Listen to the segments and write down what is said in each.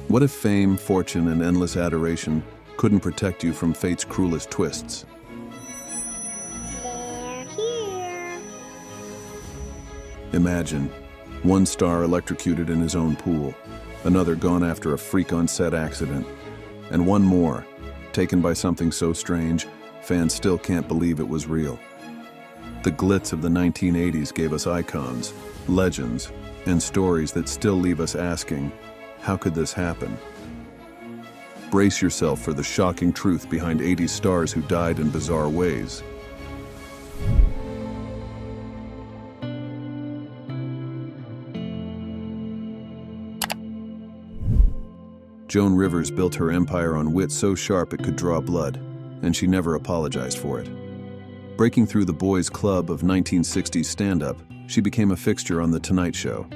What if fame, fortune, and endless adoration couldn't protect you from fate's cruelest twists? They're here. Imagine, one star electrocuted in his own pool, another gone after a freak-on-set accident, and one more, taken by something so strange, fans still can't believe it was real. The glitz of the 1980s gave us icons, legends, and stories that still leave us asking, how could this happen? Brace yourself for the shocking truth behind 80s stars who died in bizarre ways. Joan Rivers built her empire on wit so sharp it could draw blood, and she never apologized for it. Breaking through the boys' club of 1960s stand-up, she became a fixture on The Tonight Show,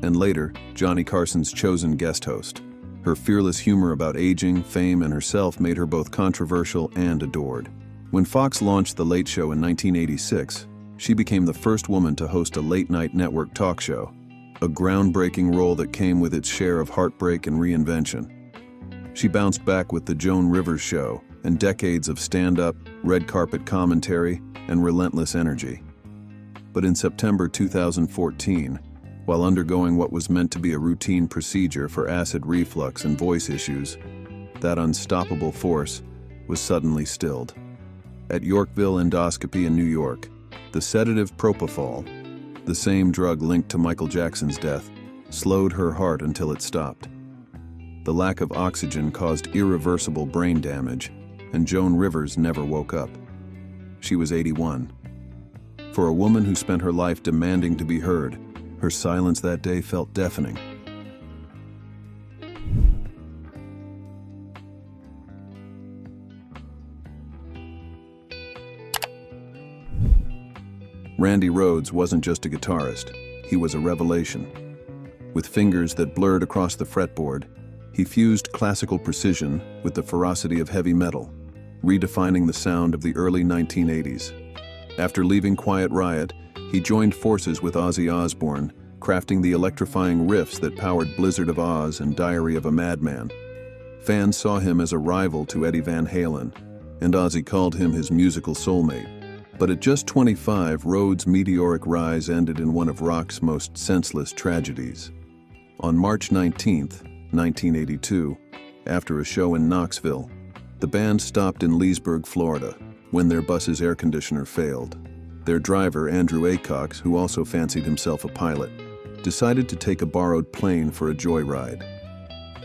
and later, Johnny Carson's chosen guest host. Her fearless humor about aging, fame, and herself made her both controversial and adored. When Fox launched The Late Show in 1986, she became the first woman to host a late-night network talk show, a groundbreaking role that came with its share of heartbreak and reinvention. She bounced back with The Joan Rivers Show and decades of stand-up, red carpet commentary, and relentless energy. But in September 2014, while undergoing what was meant to be a routine procedure for acid reflux and voice issues, that unstoppable force was suddenly stilled. At Yorkville Endoscopy in New York, the sedative propofol, the same drug linked to Michael Jackson's death, slowed her heart until it stopped. The lack of oxygen caused irreversible brain damage, and Joan Rivers never woke up. She was 81. For a woman who spent her life demanding to be heard, her silence that day felt deafening. Randy Rhoads wasn't just a guitarist, he was a revelation. With fingers that blurred across the fretboard, he fused classical precision with the ferocity of heavy metal, redefining the sound of the early 1980s. After leaving Quiet Riot, he joined forces with Ozzy Osbourne, crafting the electrifying riffs that powered Blizzard of Oz and Diary of a Madman. Fans saw him as a rival to Eddie Van Halen, and Ozzy called him his musical soulmate. But at just 25, Rhoads' meteoric rise ended in one of rock's most senseless tragedies. On March 19, 1982, after a show in Knoxville, the band stopped in Leesburg, Florida, when their bus's air conditioner failed. Their driver, Andrew Acox, who also fancied himself a pilot, decided to take a borrowed plane for a joyride.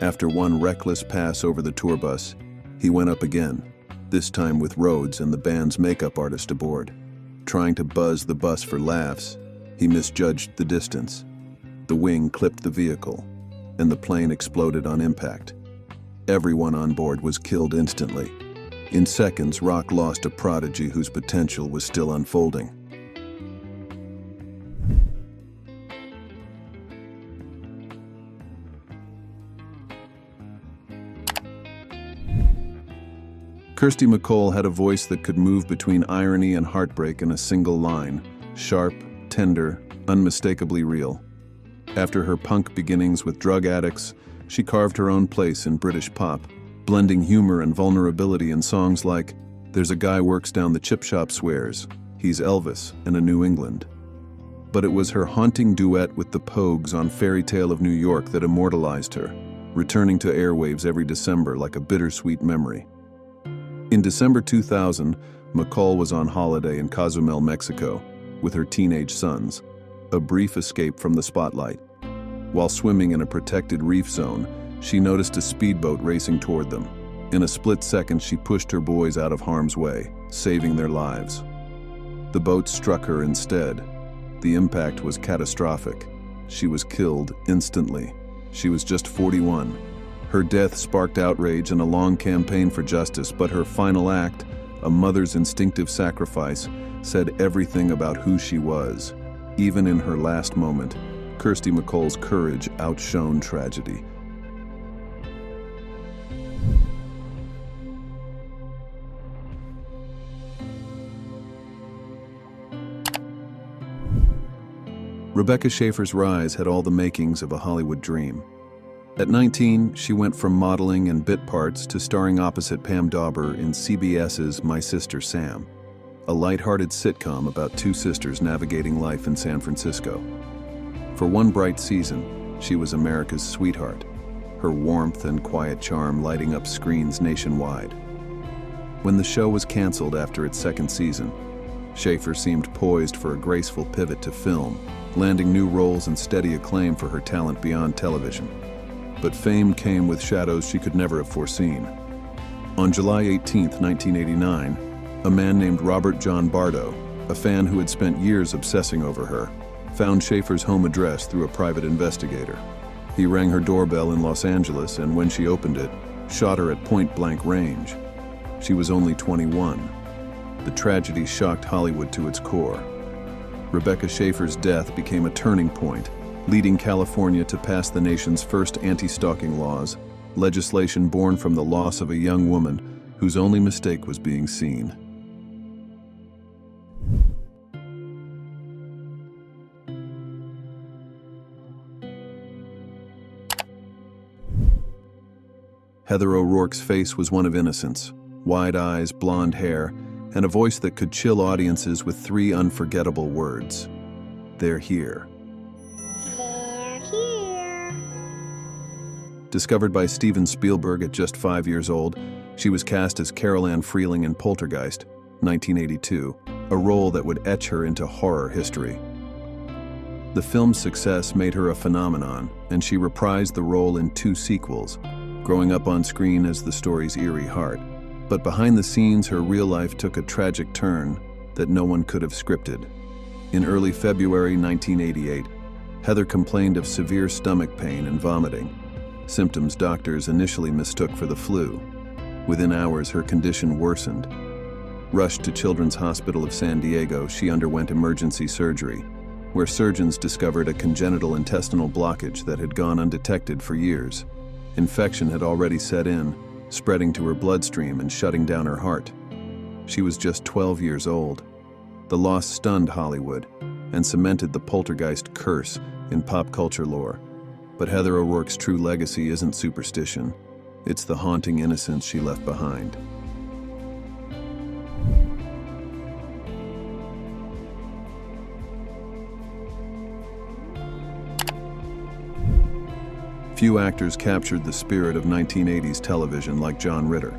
After one reckless pass over the tour bus, he went up again, this time with Rhoads and the band's makeup artist aboard. Trying to buzz the bus for laughs, he misjudged the distance. The wing clipped the vehicle, and the plane exploded on impact. Everyone on board was killed instantly. In seconds, rock lost a prodigy whose potential was still unfolding. Kirsty MacColl had a voice that could move between irony and heartbreak in a single line, sharp, tender, unmistakably real. After her punk beginnings with drug addicts, she carved her own place in British pop, blending humor and vulnerability in songs like "There's a Guy Works Down the Chip Shop Swears, He's Elvis in a New England." But it was her haunting duet with the Pogues on Fairy Tale of New York that immortalized her, returning to airwaves every December like a bittersweet memory. In December 2000, MacColl was on holiday in Cozumel, Mexico, with her teenage sons, a brief escape from the spotlight. While swimming in a protected reef zone, she noticed a speedboat racing toward them. In a split second, she pushed her boys out of harm's way, saving their lives. The boat struck her instead. The impact was catastrophic. She was killed instantly. She was just 41. Her death sparked outrage and a long campaign for justice, but her final act, a mother's instinctive sacrifice, said everything about who she was. Even in her last moment, Kirsty MacColl's courage outshone tragedy. Rebecca Schaeffer's rise had all the makings of a Hollywood dream. At 19, she went from modeling and bit parts to starring opposite Pam Dauber in CBS's My Sister Sam, a light-hearted sitcom about two sisters navigating life in San Francisco. For one bright season, she was America's sweetheart, her warmth and quiet charm lighting up screens nationwide. When the show was canceled after its second season, Schaeffer seemed poised for a graceful pivot to film, landing new roles and steady acclaim for her talent beyond television. But fame came with shadows she could never have foreseen. On July 18, 1989, a man named Robert John Bardo, a fan who had spent years obsessing over her, found Schaeffer's home address through a private investigator. He rang her doorbell in Los Angeles, and when she opened it, shot her at point-blank range. She was only 21. The tragedy shocked Hollywood to its core. Rebecca Schaeffer's death became a turning point, leading California to pass the nation's first anti-stalking laws, legislation born from the loss of a young woman whose only mistake was being seen. Heather O'Rourke's face was one of innocence, wide eyes, blonde hair, and a voice that could chill audiences with three unforgettable words. They're here. They're here. Discovered by Steven Spielberg at just 5 years old, she was cast as Carol Ann Freeling in Poltergeist, 1982, a role that would etch her into horror history. The film's success made her a phenomenon, and she reprised the role in 2 sequels, growing up on screen as the story's eerie heart. But behind the scenes, her real life took a tragic turn that no one could have scripted. In early February 1988, Heather complained of severe stomach pain and vomiting, symptoms doctors initially mistook for the flu. Within hours, her condition worsened. Rushed to Children's Hospital of San Diego, she underwent emergency surgery, where surgeons discovered a congenital intestinal blockage that had gone undetected for years. Infection had already set in, spreading to her bloodstream and shutting down her heart. She was just 12 years old. The loss stunned Hollywood and cemented the Poltergeist curse in pop culture lore. But Heather O'Rourke's true legacy isn't superstition. It's the haunting innocence she left behind. Few actors captured the spirit of 1980s television like John Ritter.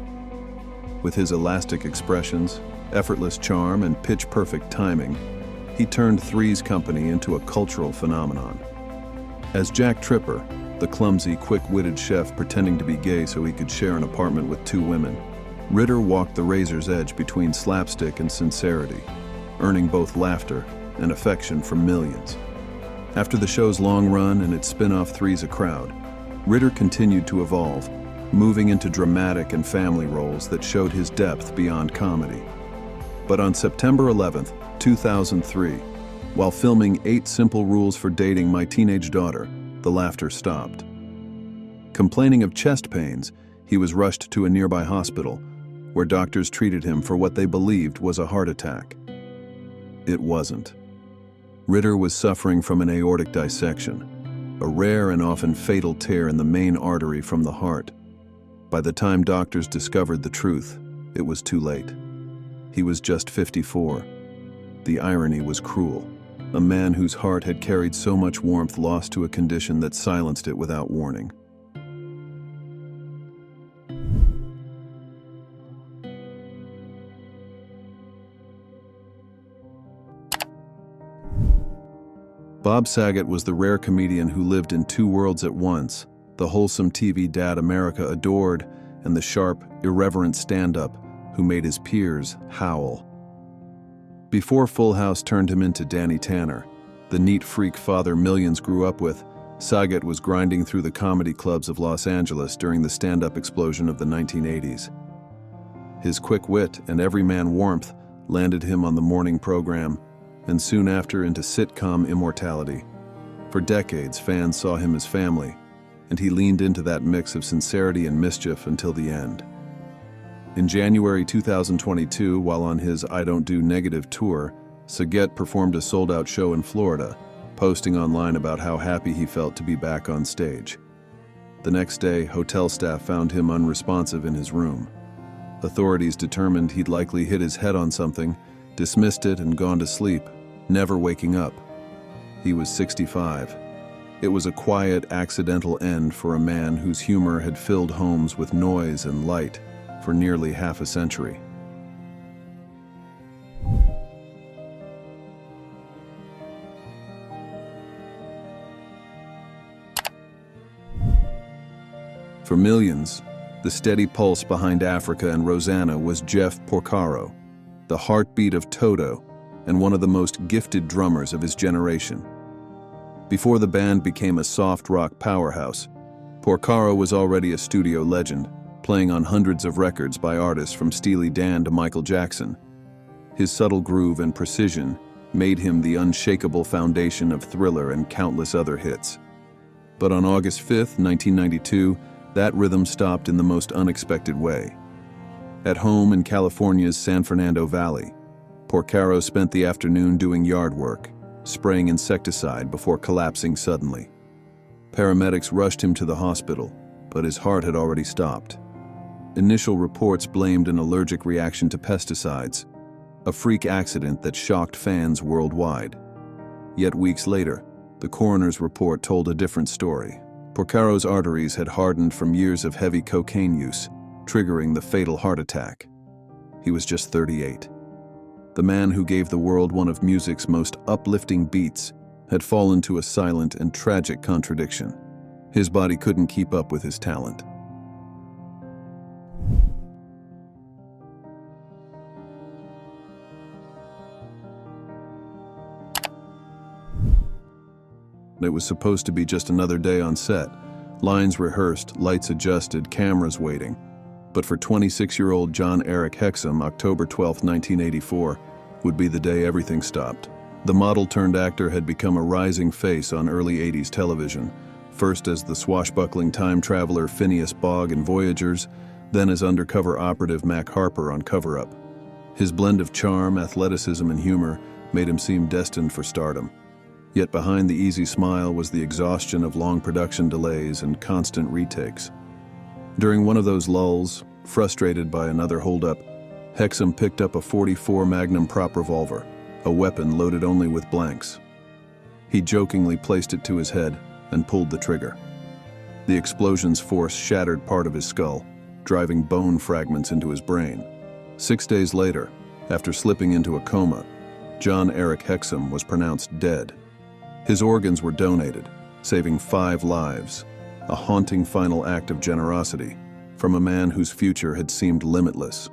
With his elastic expressions, effortless charm, and pitch-perfect timing, he turned Three's Company into a cultural phenomenon. As Jack Tripper, the clumsy, quick-witted chef pretending to be gay so he could share an apartment with 2 women, Ritter walked the razor's edge between slapstick and sincerity, earning both laughter and affection from millions. After the show's long run and its spin-off Three's a Crowd, Ritter continued to evolve, moving into dramatic and family roles that showed his depth beyond comedy. But on September 11, 2003, while filming 8 Simple Rules for Dating My Teenage Daughter, the laughter stopped. Complaining of chest pains, he was rushed to a nearby hospital, where doctors treated him for what they believed was a heart attack. It wasn't. Ritter was suffering from an aortic dissection, a rare and often fatal tear in the main artery from the heart. By the time doctors discovered the truth, it was too late. He was just 54. The irony was cruel. A man whose heart had carried so much warmth lost to a condition that silenced it without warning. Bob Saget was the rare comedian who lived in 2 worlds at once, the wholesome TV dad America adored, and the sharp, irreverent stand-up who made his peers howl. Before Full House turned him into Danny Tanner, the neat freak father millions grew up with, Saget was grinding through the comedy clubs of Los Angeles during the stand-up explosion of the 1980s. His quick wit and everyman warmth landed him on the morning program, and soon after into sitcom immortality. For decades, fans saw him as family, and he leaned into that mix of sincerity and mischief until the end. In January 2022, while on his I Don't Do Negative tour, Saget performed a sold-out show in Florida, posting online about how happy he felt to be back on stage. The next day, hotel staff found him unresponsive in his room. Authorities determined he'd likely hit his head on something, dismissed it and gone to sleep, never waking up. He was 65. It was a quiet, accidental end for a man whose humor had filled homes with noise and light for nearly half a century. For millions, the steady pulse behind Africa and Rosanna was Jeff Porcaro, the heartbeat of Toto and one of the most gifted drummers of his generation. Before the band became a soft rock powerhouse, Porcaro was already a studio legend, playing on hundreds of records by artists from Steely Dan to Michael Jackson. His subtle groove and precision made him the unshakable foundation of Thriller and countless other hits. But on August 5, 1992, that rhythm stopped in the most unexpected way. At home in California's San Fernando Valley, Porcaro spent the afternoon doing yard work, spraying insecticide before collapsing suddenly. Paramedics rushed him to the hospital, but his heart had already stopped. Initial reports blamed an allergic reaction to pesticides, a freak accident that shocked fans worldwide. Yet weeks later, the coroner's report told a different story. Porcaro's arteries had hardened from years of heavy cocaine use, triggering the fatal heart attack. He was just 38. The man who gave the world one of music's most uplifting beats had fallen to a silent and tragic contradiction. His body couldn't keep up with his talent. It was supposed to be just another day on set. Lines rehearsed, lights adjusted, cameras waiting. But for 26-year-old Jon-Erik Hexum, October 12, 1984, would be the day everything stopped. The model-turned-actor had become a rising face on early 80s television, first as the swashbuckling time traveler Phineas Bogg in Voyagers, then as undercover operative Mac Harper on Cover Up. His blend of charm, athleticism, and humor made him seem destined for stardom. Yet behind the easy smile was the exhaustion of long production delays and constant retakes. During one of those lulls, frustrated by another holdup, Hexum picked up a .44 Magnum prop revolver, a weapon loaded only with blanks. He jokingly placed it to his head and pulled the trigger. The explosion's force shattered part of his skull, driving bone fragments into his brain. 6 days later, after slipping into a coma, Jon-Erik Hexum was pronounced dead. His organs were donated, saving 5 lives, a haunting final act of generosity from a man whose future had seemed limitless.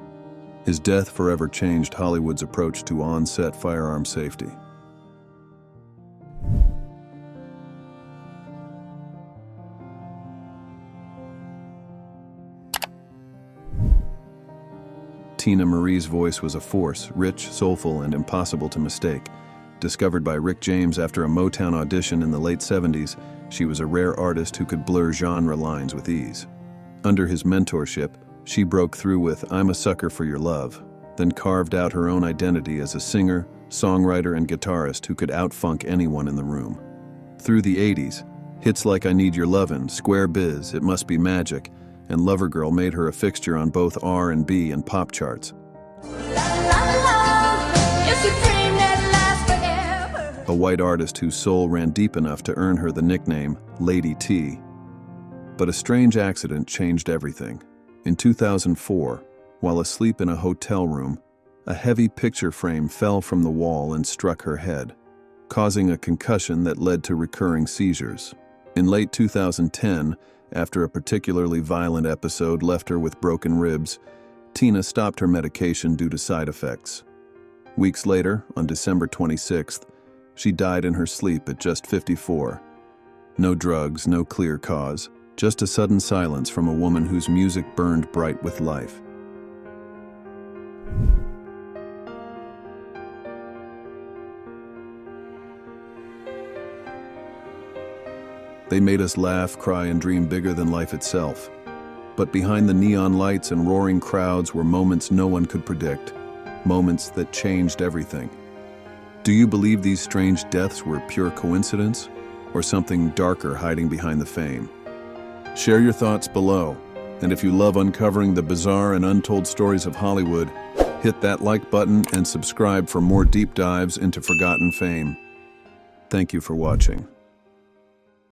His death forever changed Hollywood's approach to on-set firearm safety. Teena Marie's voice was a force, rich, soulful, and impossible to mistake. Discovered by Rick James after a Motown audition in the late 70s, she was a rare artist who could blur genre lines with ease. Under his mentorship, she broke through with I'm a Sucker for Your Love, then carved out her own identity as a singer, songwriter, and guitarist who could outfunk anyone in the room. Through the 80s, hits like I Need Your Lovin', Square Biz, It Must Be Magic, and Lovergirl made her a fixture on both R&B and pop charts. A white artist whose soul ran deep enough to earn her the nickname Lady T. But a strange accident changed everything. In 2004, while asleep in a hotel room, a heavy picture frame fell from the wall and struck her head, causing a concussion that led to recurring seizures. In late 2010, after a particularly violent episode left her with broken ribs, Teena stopped her medication due to side effects. Weeks later, on December 26th, she died in her sleep at just 54. No drugs, no clear cause, just a sudden silence from a woman whose music burned bright with life. They made us laugh, cry, and dream bigger than life itself. But behind the neon lights and roaring crowds were moments no one could predict, moments that changed everything. Do you believe these strange deaths were pure coincidence, or something darker hiding behind the fame? Share your thoughts below, and if you love uncovering the bizarre and untold stories of Hollywood, hit that like button and subscribe for more deep dives into forgotten fame. Thank you for watching.